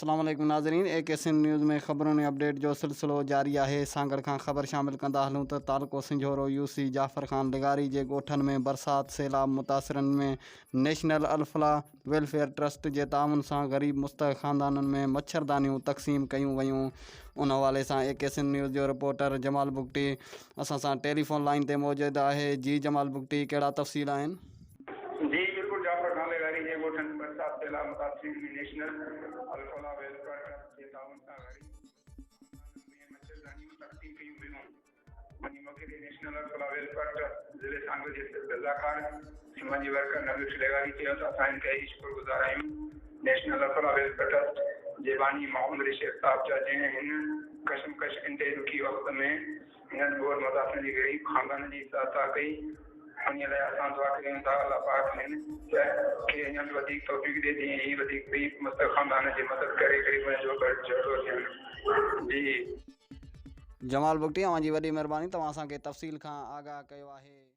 अस्सलाम वालेकुम नाज़रीन, AKSN न्यूज़ में ख़बरों ने अपडेट जो सिलसिलो जारी है। सांगड़ खां ख़बर शामिल कंदा हलूं तो तालुको सिंझोरो UC जाफ़र ख़ान लिगारी जे ॻोठनि में बरसात सैलाब मुतासिरनि में नेशनल अल्फला वेलफेयर ट्रस्ट जे ताउन सां ग़रीब मुस्तहक़ ख़ानदाननि में मच्छरदानियूं तक़सीम कयूं वयूं। उन हवाले सां AKSN न्यूज़ जो रिपोर्टर जमाल बुगटी असां सां टेलीफोन लाइन ते मौजूदु आहे। जी जमाल बुगटी, कहिड़ा तफ़सील आहिनि? जी बिल्कुल, जाफर खान लेगारी जे ॻोठनि बरसात सैलाब मुतासिर में नेशनल अल्फला वेलफेयर ट्रस्ट जे ताउन सां ग़रीब मच्छरदानियूं तक़सीम कयूं वयूं। वहीं मौके ते नेशनल अल्फला वेलफेयर ट्रस्ट ज़िले सांगड़ जे सलाहकार हिमाजी वर्कर नवीश लेगारी चयो त असां हिन खे शुक्रगुज़ार आहियूं। नेशनल अल्फला वेलफेयर ट्रस्ट जे बानी मोहम्मद रिशेद साहब जा जंहिं हिन कशमकश इंते ॾुखी वक़्त में हिननि ॿोर मुतासिर जे ग़रीब ख़ानदान जी सहायता कई। उन लाइ असां दुआ कयूं था अल्लाह पाक हिन खे अञा बि वधीक तौफ़ीक़ ॾे जीअं ही वधीक ग़रीब मुस्तहक़ ख़ानदान जी मदद करे ग़रीबनि जो घर जहिड़ो थियनि। जी जमाल बुगटी, तव्हांजी वॾी महिरबानी, तव्हां असांखे तफ़सील खां आगाह कयो आहे।